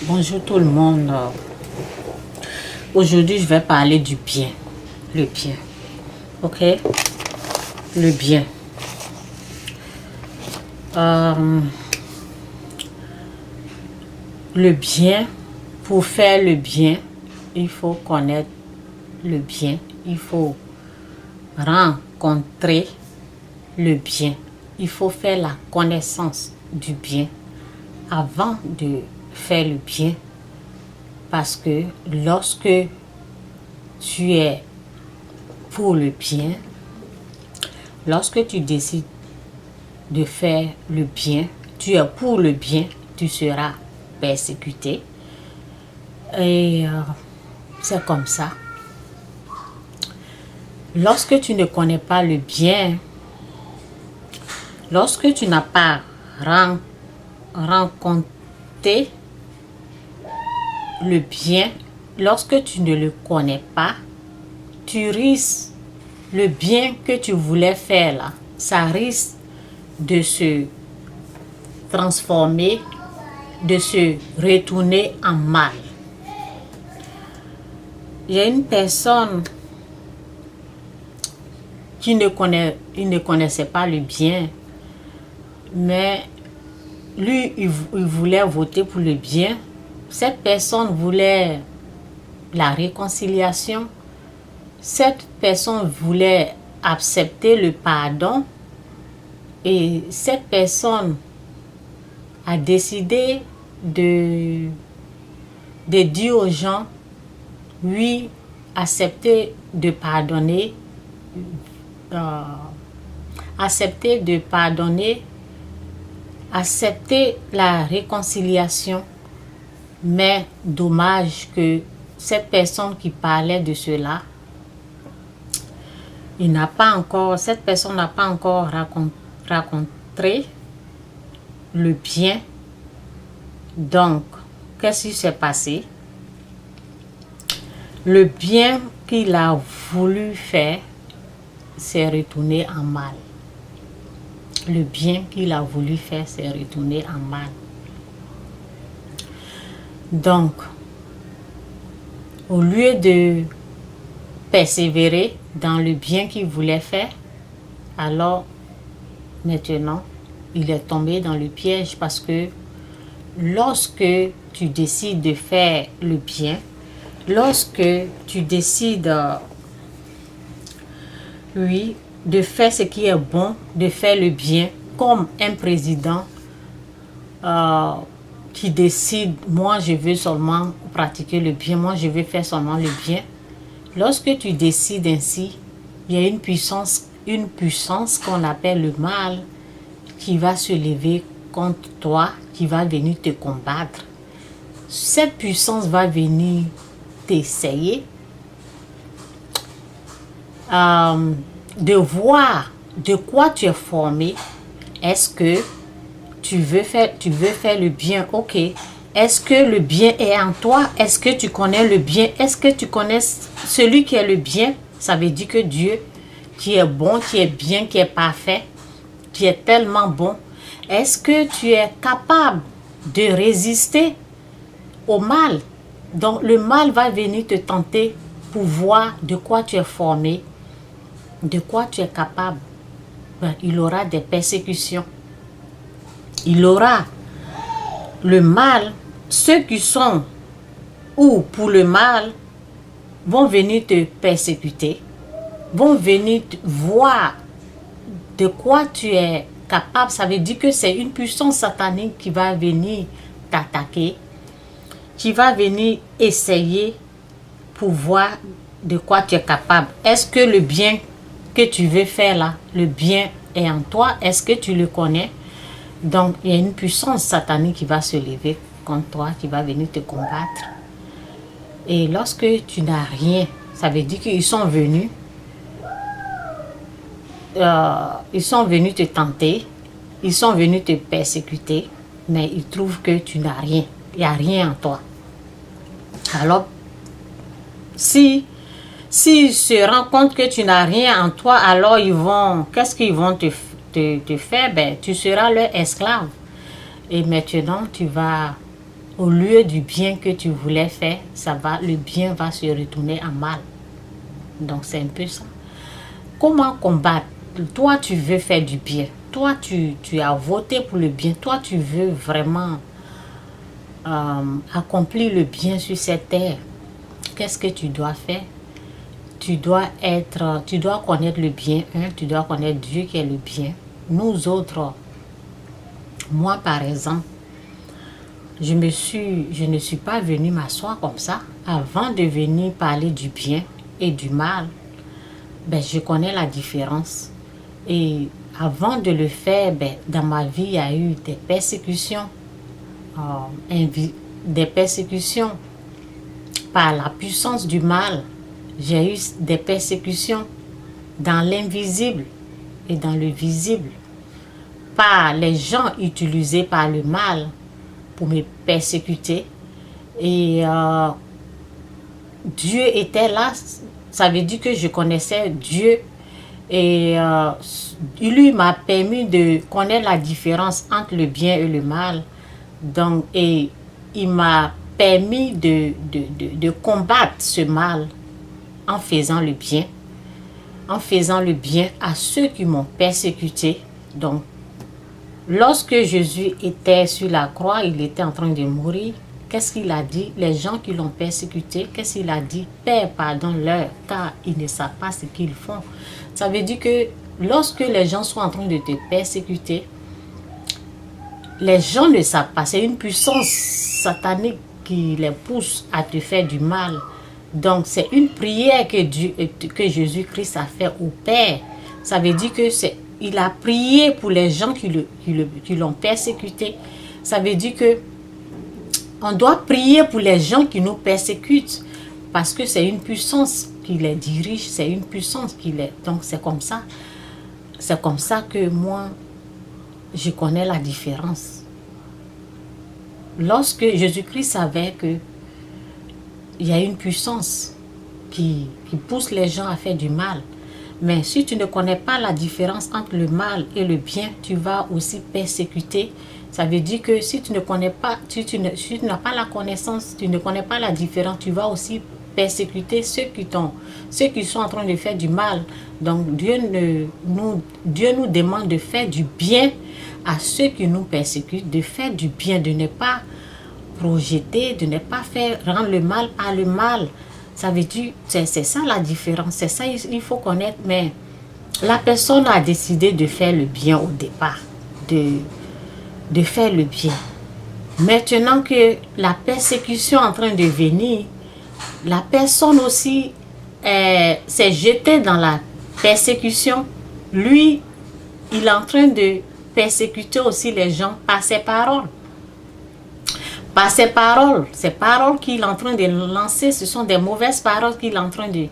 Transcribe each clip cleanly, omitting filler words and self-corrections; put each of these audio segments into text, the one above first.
Bonjour tout le monde. Aujourd'hui, je vais parler du bien. Le bien. Ok? Le bien. Le bien, pour faire le bien, il faut connaître le bien. Il faut rencontrer le bien. Il faut faire la connaissance du bien avant de faire le bien. Parce que lorsque tu es pour le bien, lorsque tu décides de faire le bien, tu es pour le bien, tu seras persécuté. Et c'est comme ça. Lorsque tu ne connais pas le bien, lorsque tu n'as pas rencontré le bien, lorsque tu ne le connais pas, tu risques le bien que tu voulais faire là, ça risque de se transformer, de se retourner en mal. Il y a une personne qui ne connaissait pas le bien, mais lui, il voulait voter pour le bien. Cette personne voulait la réconciliation. Cette personne voulait accepter le pardon. Et cette personne a décidé de dire aux gens, oui, accepter de pardonner, accepter la réconciliation. Mais dommage que cette personne qui parlait de cela, cette personne n'a pas encore rencontré le bien. Donc, qu'est-ce qui s'est passé? Le bien qu'il a voulu faire s'est retourné en mal. Le bien qu'il a voulu faire s'est retourné en mal. Donc, au lieu de persévérer dans le bien qu'il voulait faire, alors maintenant, il est tombé dans le piège parce que lorsque tu décides de faire le bien, lorsque tu décides, de faire ce qui est bon, de faire le bien, comme un président qui décide, moi je veux seulement pratiquer le bien, moi je veux faire seulement le bien. Lorsque tu décides ainsi, il y a une puissance qu'on appelle le mal qui va se lever contre toi, qui va venir te combattre. Cette puissance va venir t'essayer de voir de quoi tu es formé. Est-ce que tu veux faire le bien? Ok. Est-ce que le bien est en toi? Est-ce que tu connais le bien? Est-ce que tu connais celui qui est le bien? Ça veut dire que Dieu, qui est bon, qui est bien, qui est parfait, qui est tellement bon. Est-ce que tu es capable de résister au mal? Donc le mal va venir te tenter pour voir de quoi tu es formé, de quoi tu es capable. Il aura des persécutions. Il aura le mal. Ceux qui sont ou pour le mal vont venir te persécuter, vont venir voir de quoi tu es capable. Ça veut dire que c'est une puissance satanique qui va venir t'attaquer, qui va venir essayer pour voir de quoi tu es capable. Est-ce que le bien que tu veux faire là, le bien est en toi? Est-ce que tu le connais? Donc, il y a une puissance satanique qui va se lever contre toi, qui va venir te combattre. Et lorsque tu n'as rien, ça veut dire qu'ils sont venus te tenter, ils sont venus te persécuter, mais ils trouvent que tu n'as rien, il n'y a rien en toi. Alors, s'ils se rendent compte que tu n'as rien en toi, alors qu'est-ce qu'ils vont te faire? Ben, tu seras leur esclave. Et maintenant, tu vas au lieu du bien que tu voulais faire, le bien va se retourner en mal. Donc c'est un peu ça. Comment combattre? Toi, tu veux faire du bien. Toi, tu as voté pour le bien. Toi, tu veux vraiment accomplir le bien sur cette terre. Qu'est-ce que tu dois faire? Tu dois connaître le bien. Tu dois connaître Dieu qui est le bien. Nous autres, moi par exemple, je ne suis pas venue m'asseoir comme ça. Avant de venir parler du bien et du mal, ben, je connais la différence. Et avant de le faire, ben, dans ma vie, il y a eu des persécutions. Des persécutions par la puissance du mal. J'ai eu des persécutions dans l'invisible et dans le visible. Par les gens utilisés par le mal pour me persécuter. Et Dieu était là. Ça veut dire que je connaissais Dieu. Et lui m'a permis de connaître la différence entre le bien et le mal. Donc, et il m'a permis de combattre ce mal en faisant le bien. En faisant le bien à ceux qui m'ont persécuté. Donc, lorsque Jésus était sur la croix, il était en train de mourir. Qu'est-ce qu'il a dit? Les gens qui l'ont persécuté, qu'est-ce qu'il a dit? Père, pardonne-leur, car ils ne savent pas ce qu'ils font. Ça veut dire que lorsque les gens sont en train de te persécuter, les gens ne savent pas. C'est une puissance satanique qui les pousse à te faire du mal. Donc, c'est une prière que Jésus-Christ a fait au Père. Ça veut dire qu'il a prié pour les gens qui l'ont persécuté. Ça veut dire que on doit prier pour les gens qui nous persécutent. Parce que c'est une puissance qui les dirige. C'est une puissance qui les... Donc, c'est comme ça. C'est comme ça que moi, je connais la différence. Lorsque Jésus-Christ savait que il y a une puissance qui pousse les gens à faire du mal. Mais si tu ne connais pas la différence entre le mal et le bien, tu vas aussi persécuter. Ça veut dire que si tu ne connais pas, si tu n'as pas la connaissance, tu ne connais pas la différence, tu vas aussi persécuter ceux qui sont en train de faire du mal. Donc Dieu nous demande de faire du bien à ceux qui nous persécutent, de faire du bien, de ne pas projeter, de ne pas rendre le mal à le mal. Ça veut dire, c'est ça la différence, c'est ça il faut connaître. Mais la personne a décidé de faire le bien au départ, de faire le bien. Maintenant que la persécution est en train de venir, la personne aussi s'est jetée dans la persécution. Lui, il est en train de persécuter aussi les gens par ses paroles. Par ses paroles, ces paroles qu'il est en train de lancer, ce sont des mauvaises paroles qu'il est en train de...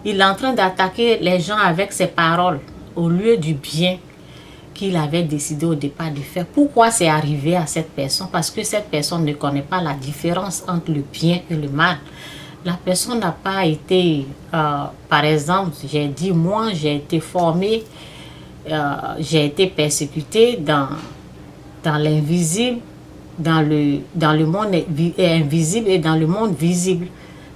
Il est en train d'attaquer les gens avec ses paroles, au lieu du bien qu'il avait décidé au départ de faire. Pourquoi c'est arrivé à cette personne? Parce que cette personne ne connaît pas la différence entre le bien et le mal. La personne n'a pas été... par exemple, j'ai dit, moi, j'ai été formée, j'ai été persécutée dans l'invisible, dans le monde invisible et dans le monde visible.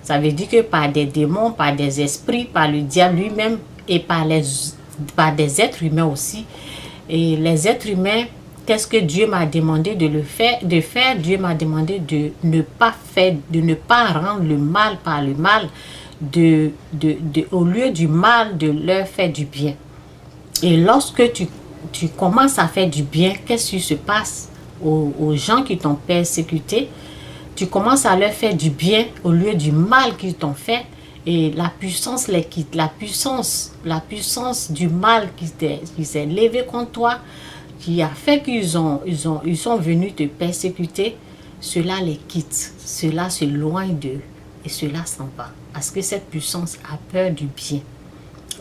Ça veut dire que par des démons, par des esprits, par le diable lui-même et par des êtres humains aussi. Et les êtres humains, qu'est-ce que Dieu m'a demandé de faire? Dieu m'a demandé de ne pas rendre le mal par le mal, au lieu du mal, de leur faire du bien. Et lorsque tu commences à faire du bien, qu'est-ce qui se passe aux gens qui t'ont persécuté? Tu commences à leur faire du bien au lieu du mal qu'ils t'ont fait, et la puissance les quitte. La puissance du mal qui s'est levée contre toi, qui a fait qu'ils sont venus te persécuter, cela les quitte, cela s'éloigne d'eux et cela s'en va. Parce que cette puissance a peur du bien.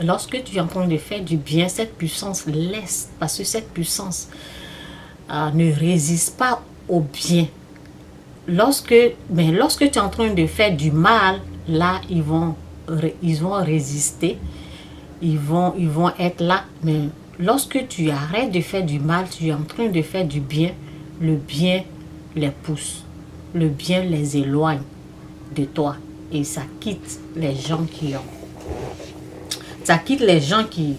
Lorsque tu es en train de faire du bien, cette puissance laisse, parce que cette puissance ne résiste pas au bien. Lorsque tu es en train de faire du mal, là, ils vont résister, ils vont être là. Mais lorsque tu arrêtes de faire du mal, tu es en train de faire du bien, le bien les pousse. le bien les éloigne de toi. Et ça quitte les gens qui ont. Ça quitte les gens qui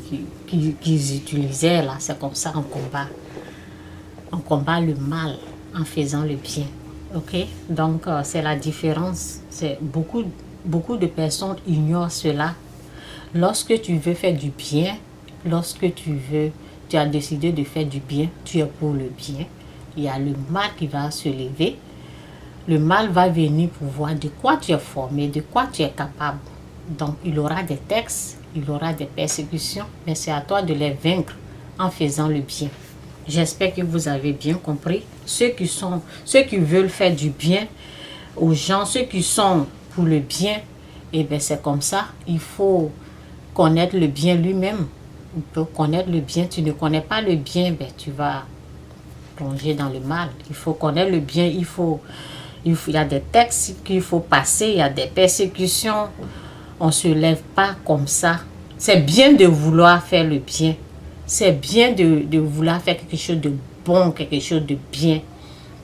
utilisaient là. C'est comme ça on combat. On combat le mal en faisant le bien. Ok? Donc, c'est la différence. C'est beaucoup de personnes ignorent cela. Lorsque tu veux faire du bien, lorsque tu as décidé de faire du bien, tu es pour le bien. Il y a le mal qui va se lever. Le mal va venir pour voir de quoi tu es formé, de quoi tu es capable. Donc, il aura des textes, il aura des persécutions, mais c'est à toi de les vaincre en faisant le bien. J'espère que vous avez bien compris. Ceux qui veulent faire du bien aux gens, ceux qui sont pour le bien, et bien c'est comme ça. Il faut connaître le bien lui-même. Il faut connaître le bien. Tu ne connais pas le bien, ben tu vas plonger dans le mal. Il faut connaître le bien. Il y a des textes qu'il faut passer. Il y a des persécutions. On ne se lève pas comme ça. C'est bien de vouloir faire le bien. C'est bien de vouloir faire quelque chose de bon, quelque chose de bien.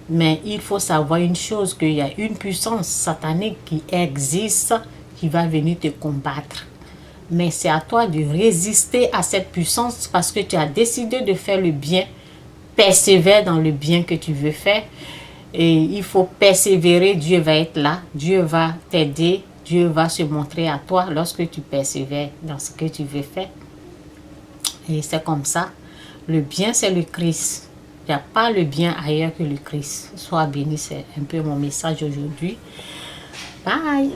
Mais il faut savoir une chose, qu'il y a une puissance satanique qui existe, qui va venir te combattre. Mais c'est à toi de résister à cette puissance parce que tu as décidé de faire le bien. Persévère dans le bien que tu veux faire. Et il faut persévérer, Dieu va être là, Dieu va t'aider, Dieu va se montrer à toi lorsque tu persévères dans ce que tu veux faire. Et c'est comme ça. Le bien, c'est le Christ. Il n'y a pas le bien ailleurs que le Christ. Sois béni, c'est un peu mon message aujourd'hui. Bye!